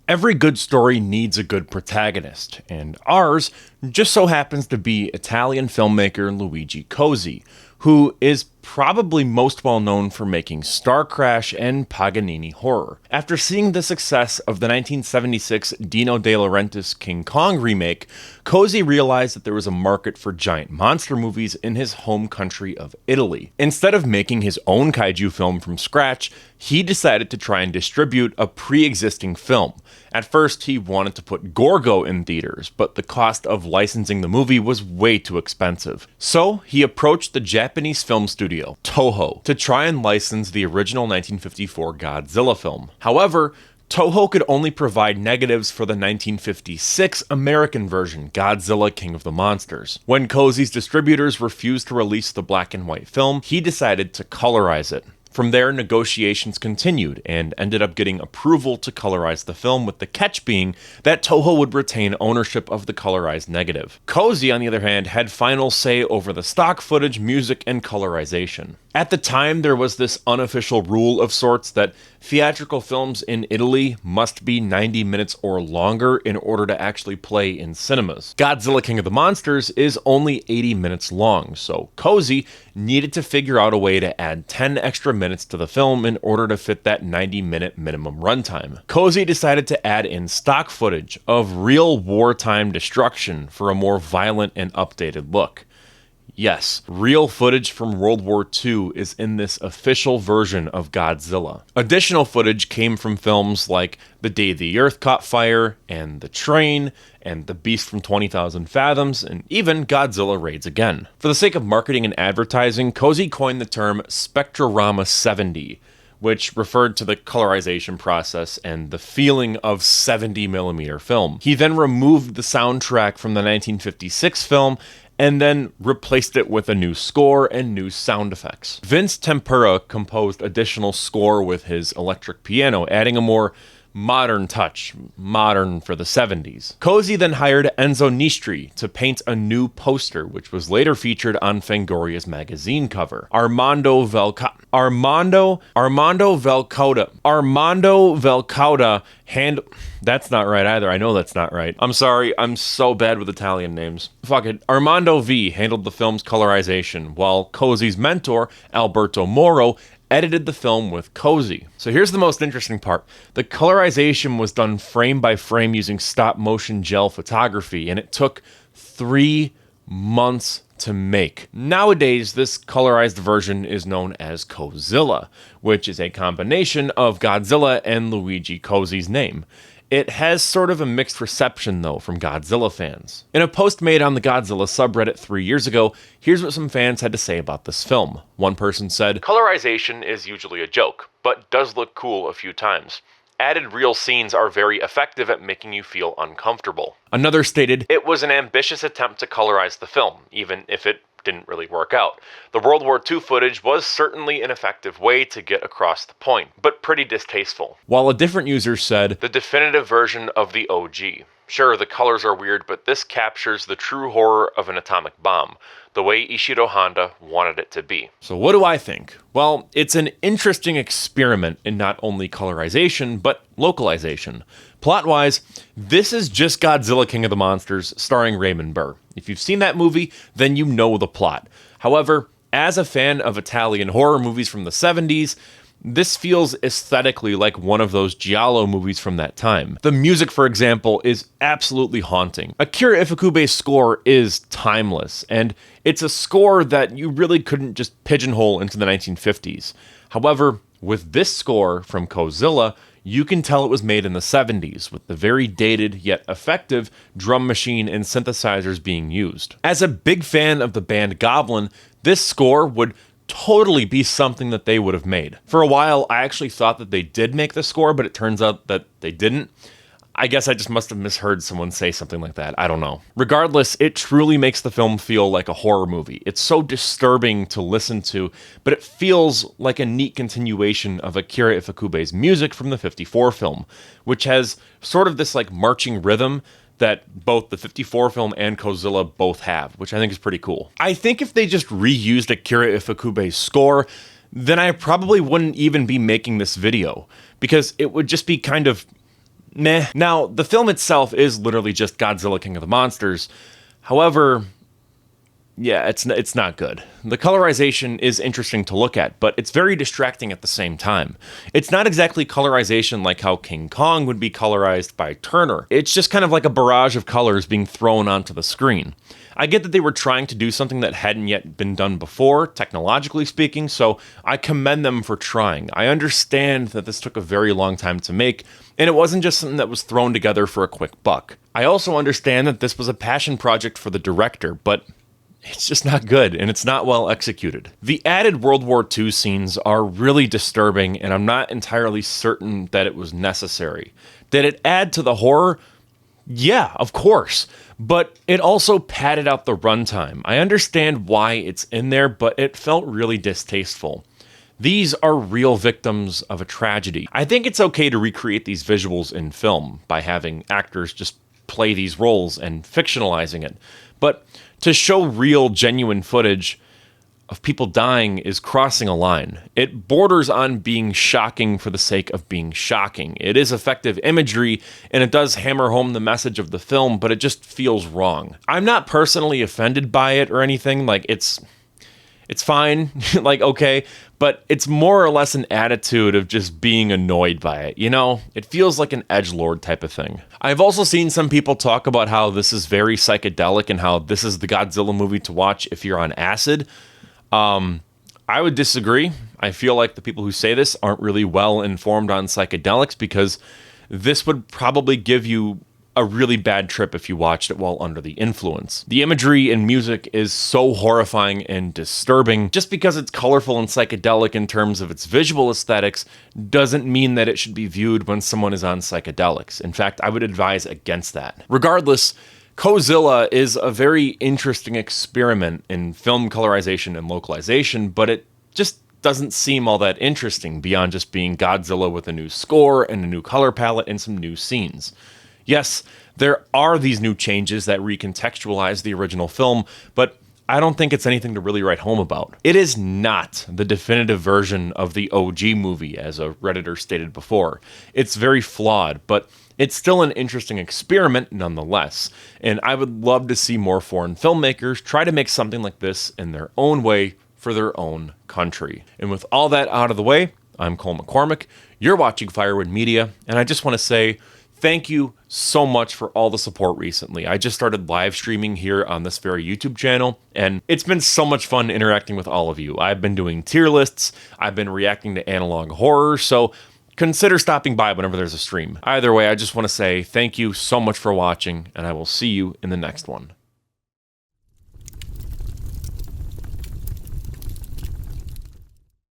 Every good story needs a good protagonist, and ours just so happens to be Italian filmmaker Luigi Cozzi, who is probably most well known for making Star Crash and Paganini horror. After seeing the success of the 1976 Dino De Laurentiis King Kong remake, Cozzi realized that there was a market for giant monster movies in his home country of Italy. Instead of making his own kaiju film from scratch, he decided to try and distribute a pre-existing film. At first, he wanted to put Gorgo in theaters, but the cost of licensing the movie was way too expensive. So, he approached the Japanese film studio, Toho, to try and license the original 1954 Godzilla film. However, Toho could only provide negatives for the 1956 American version, Godzilla King of the Monsters. When Cozzi's distributors refused to release the black and white film, he decided to colorize it. From there, negotiations continued and ended up getting approval to colorize the film, with the catch being that Toho would retain ownership of the colorized negative. Cozzi, on the other hand, had final say over the stock footage, music, and colorization. At the time, there was this unofficial rule of sorts that theatrical films in Italy must be 90 minutes or longer in order to actually play in cinemas. Godzilla King of the Monsters is only 80 minutes long, so Cozzi needed to figure out a way to add 10 extra minutes to the film in order to fit that 90-minute minimum runtime. Cozzi decided to add in stock footage of real wartime destruction for a more violent and updated look. Yes, real footage from World War II is in this official version of Godzilla. Additional footage came from films like The Day the Earth Caught Fire, and The Train, and The Beast from 20,000 Fathoms, and even Godzilla Raids Again. For the sake of marketing and advertising, Cozzi coined the term Spectrorama 70, which referred to the colorization process and the feeling of 70mm film. He then removed the soundtrack from the 1956 film and then replaced it with a new score and new sound effects. Vince Tempera composed additional score with his electric piano, adding a more modern touch, modern for the 70s. Cozzi then hired Enzo Nistri to paint a new poster, which was later featured on Fangoria's magazine cover. Armando Velcauda That's not right either. I know that's not right. I'm sorry, I'm so bad with Italian names. Fuck it. Armando V handled the film's colorization, while Cozzi's mentor, Alberto Moro, edited the film with Cozzi. So here's the most interesting part. The colorization was done frame by frame using stop-motion gel photography, and it took 3 months to make. Nowadays, this colorized version is known as Cozilla, which is a combination of Godzilla and Luigi Cozzi's name. It has sort of a mixed reception, though, from Godzilla fans. In a post made on the Godzilla subreddit 3 years ago, here's what some fans had to say about this film. One person said, "Colorization is usually a joke, but does look cool a few times. Added real scenes are very effective at making you feel uncomfortable." Another stated, "It was an ambitious attempt to colorize the film, even if it didn't really work out. The World War II footage was certainly an effective way to get across the point, but pretty distasteful." While a different user said, "The definitive version of the OG. Sure, the colors are weird, but this captures the true horror of an atomic bomb, the way Ishiro Honda wanted it to be." So what do I think? Well, it's an interesting experiment in not only colorization, but localization. Plot-wise, this is just Godzilla King of the Monsters starring Raymond Burr. If you've seen that movie, then you know the plot. However, as a fan of Italian horror movies from the 70s, this feels aesthetically like one of those giallo movies from that time. The music, for example, is absolutely haunting. Akira Ifukube's score is timeless, and it's a score that you really couldn't just pigeonhole into the 1950s. However, with this score from Cozilla, you can tell it was made in the 70s, with the very dated yet effective drum machine and synthesizers being used. As a big fan of the band Goblin, this score would totally be something that they would have made. For a while, I actually thought that they did make the score, but it turns out that they didn't. I guess I just must have misheard someone say something like that. I don't know. Regardless, it truly makes the film feel like a horror movie. It's so disturbing to listen to, but it feels like a neat continuation of Akira Ifukube's music from the 54 film, which has sort of this like marching rhythm that both the 54 film and Godzilla both have, which I think is pretty cool. I think if they just reused Akira Ifukube's score, then I probably wouldn't even be making this video, because it would just be kind of meh. Now, the film itself is literally just Godzilla King of the Monsters. However, yeah, it's not good. The colorization is interesting to look at, but it's very distracting at the same time. It's not exactly colorization like how King Kong would be colorized by Turner. It's just kind of like a barrage of colors being thrown onto the screen. I get that they were trying to do something that hadn't yet been done before, technologically speaking, so I commend them for trying. I understand that this took a very long time to make, and it wasn't just something that was thrown together for a quick buck. I also understand that this was a passion project for the director, but it's just not good, and it's not well executed. The added World War II scenes are really disturbing, and I'm not entirely certain that it was necessary. Did it add to the horror? Yeah, of course. But it also padded out the runtime. I understand why it's in there, but it felt really distasteful. These are real victims of a tragedy. I think it's okay to recreate these visuals in film by having actors just play these roles and fictionalizing it. But to show real, genuine footage of people dying is crossing a line. It borders on being shocking for the sake of being shocking. It is effective imagery, and it does hammer home the message of the film, but it just feels wrong. I'm not personally offended by it or anything. Like, it's fine, like, okay, but it's more or less an attitude of just being annoyed by it, you know? It feels like an edgelord type of thing. I've also seen some people talk about how this is very psychedelic and how this is the Godzilla movie to watch if you're on acid. I would disagree. I feel like the people who say this aren't really well informed on psychedelics, because this would probably give you a really bad trip if you watched it while under the influence. The imagery and music is so horrifying and disturbing. Just because it's colorful and psychedelic in terms of its visual aesthetics doesn't mean that it should be viewed when someone is on psychedelics. In fact, I would advise against that. Regardless, Godzilla is a very interesting experiment in film colorization and localization, but it just doesn't seem all that interesting beyond just being Godzilla with a new score and a new color palette and some new scenes. Yes, there are these new changes that recontextualize the original film, but I don't think it's anything to really write home about. It is not the definitive version of the OG movie, as a Redditor stated before. It's very flawed, but it's still an interesting experiment nonetheless, and I would love to see more foreign filmmakers try to make something like this in their own way for their own country. And with all that out of the way, I'm Cole McCormick, you're watching Firewood Media, and I just want to say thank you so much for all the support recently. I just started live streaming here on this very YouTube channel, and it's been so much fun interacting with all of you. I've been doing tier lists, I've been reacting to analog horror, so consider stopping by whenever there's a stream. Either way, I just want to say thank you so much for watching, and I will see you in the next one.